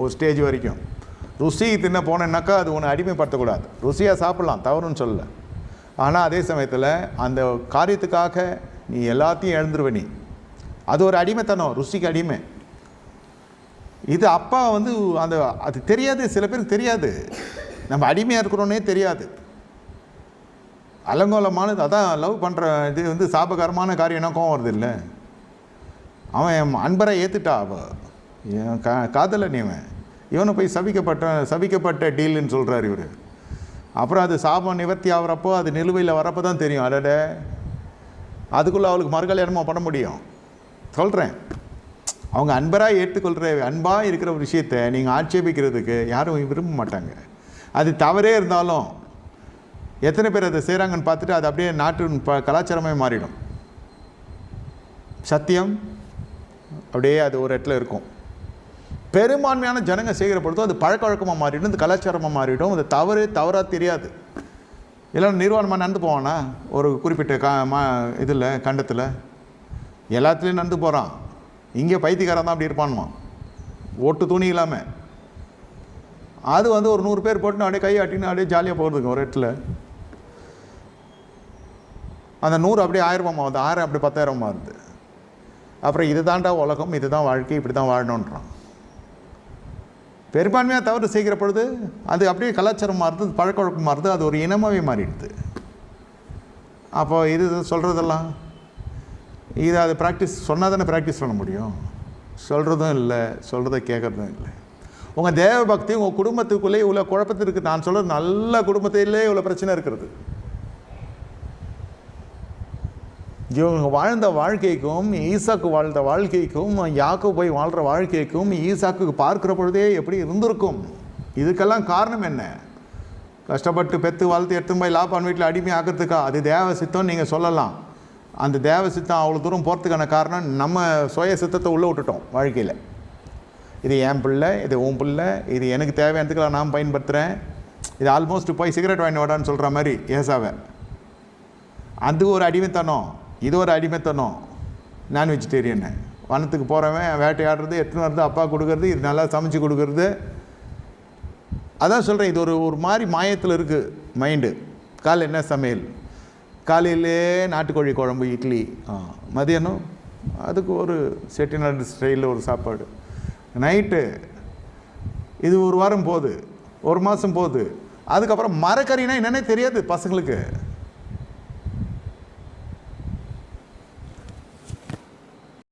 ஒரு ஸ்டேஜ் வரைக்கும். ருசி தின்ன போனேன்னாக்கா அது ஒன்று அடிமைப்படுத்தக்கூடாது. ருசியாக சாப்பிட்லாம், தவறுன்னு சொல்லலை. ஆனால் அதே சமயத்தில் அந்த காரியத்துக்காக நீ எல்லாத்தையும் இழந்துருவ. நீ அது ஒரு அடிமைத்தனம், ருசிக்கு அடிமை. இது அப்பா வந்து அது தெரியாது, சில பேருக்கு தெரியாது, நம்ம அடிமையாக இருக்கிறோன்னே தெரியாது. அலங்கோலமானது. அதான் லவ் பண்ணுற இது வந்து சாபகரமான காரியம்னா கோவம் வருது இல்லை. அவன் அன்பரை ஏற்றுட்டா, அவன் காதலை நீவன் இவனை போய் சபிக்கப்பட்ட டீல்னு சொல்கிறார் இவர். அப்புறம் அது சாபம் நிவர்த்தி ஆகிறப்போ, அது நிலுவையில் வரப்போ தான் தெரியும், அடட அதுக்குள்ளே அவளுக்கு மறுகல்யாணமாக பண்ண முடியும். சொல்கிறேன், அவங்க அன்பராக ஏற்றுக்கொள்கிற அன்பாக இருக்கிற ஒரு விஷயத்தை நீங்கள் ஆட்சேபிக்கிறதுக்கு யாரும் விரும்ப மாட்டாங்க. அது தவறே இருந்தாலும் எத்தனை பேர் அதை செய்கிறாங்கன்னு பார்த்துட்டு அது அப்படியே நாட்டு கலாச்சாரமே மாறிடும். சத்தியம் அப்படியே அது ஒரு இடத்துல இருக்கும். பெரும்பான்மையான ஜனங்க செய்கிற பொழுதும் அது பழக்க வழக்கமாக மாறிடும், அது கலாச்சாரமாக மாறிடும். அது தவறாக தெரியாது. எல்லாம் நிர்வாணமாக நடந்து போவானா ஒரு குறிப்பிட்ட இதில் கண்டத்தில் எல்லாத்துலேயும் நடந்து போகிறான். இங்கே பைத்தியக்காரன் தான் அப்படி இருப்பானுமா, ஓட்டு துணி இல்லாமல். அது வந்து ஒரு 100 பேர் போட்டுன்னு அப்படியே கையாட்டின்னு அப்படியே ஜாலியாக போகிறதுக்கு ஒரு இடத்துல. அந்த 100 அப்படியே 1000 ஆகுது, 1000 அப்படி 10,000 ஆகுது. அப்புறம் இது தாண்டா உலகம், இது தான் வாழ்க்கை, இப்படி தான் வாழணுன்றான். பெரும்பான்மையாக தவறு செய்கிற பொழுது அது அப்படியே கலாச்சாரம் மாறுது, பழக்க வழக்கம் மாறுது, அது ஒரு இனமாகவே மாறிடுது. அப்போ இது சொல்கிறதெல்லாம் இது அது ப்ராக்டிஸ் சொன்னால் தானே ப்ராக்டிஸ் பண்ண முடியும். சொல்கிறதும் இல்லை, சொல்கிறத கேட்குறதும் இல்லை. உங்கள் தேவ பக்தி உங்கள் குடும்பத்துக்குள்ளே இவ்வளோ குழப்பத்திற்கு, நான் சொல்கிறது நல்ல குடும்பத்திலே இவ்வளோ பிரச்சனை இருக்கிறது. இவங்க வாழ்ந்த வாழ்க்கைக்கும் ஈசாக்கு வாழ்ந்த வாழ்க்கைக்கும் யாக்கோபு போய் வாழ்கிற வாழ்க்கைக்கும் ஈசாக்கு பார்க்குற பொழுதே எப்படி இருந்திருக்கும். இதுக்கெல்லாம் காரணம் என்ன? கஷ்டப்பட்டு பெற்று வளர்த்து எடுத்து போய் லாபான் வீட்டில் அடிமை ஆக்கிறதுக்கா? அது தேவ சித்தம் நீங்கள் சொல்லலாம். அந்த தேவ சித்தம் அவ்வளோ தூரம் போகிறதுக்கான காரணம் நம்ம சுய சித்தத்தை உள்ளே விட்டுட்டோம் வாழ்க்கையில். இது என் பிள்ளை, இது உன் பிள்ளை, இது எனக்கு தேவையானதுக்கு நான் பயன்படுத்துகிறேன். இது ஆல்மோஸ்ட் போய் சிகரெட் வாங்கி வாடான்னு சொல்கிற மாதிரி ஏசாவை. அது ஒரு அடிமைத்தனம், இது ஒரு அடிமைத்தனம். நான் வெஜிடேரியன்னு வனத்துக்கு போகிறவன் வேட்டையாடுறது, எடுத்துன்னு வர்றது, அப்பா கொடுக்குறது, இது நல்லா சமைச்சு கொடுக்குறது. அதான் சொல்கிறேன், இது ஒரு மாதிரி மாயத்தில் இருக்குது மைண்டு. காலையில் என்ன சமையல்? காலையிலே நாட்டுக்கோழி குழம்பு, இட்லி. மதியானம் அதுக்கு ஒரு செட்டிநாடு ஸ்டைலில் ஒரு சாப்பாடு. நைட்டு இது ஒரு வாரம் போகுது, ஒரு மாதம் போகுது. அதுக்கப்புறம் மரக்கறினா என்னன்னே தெரியாது பசங்களுக்கு.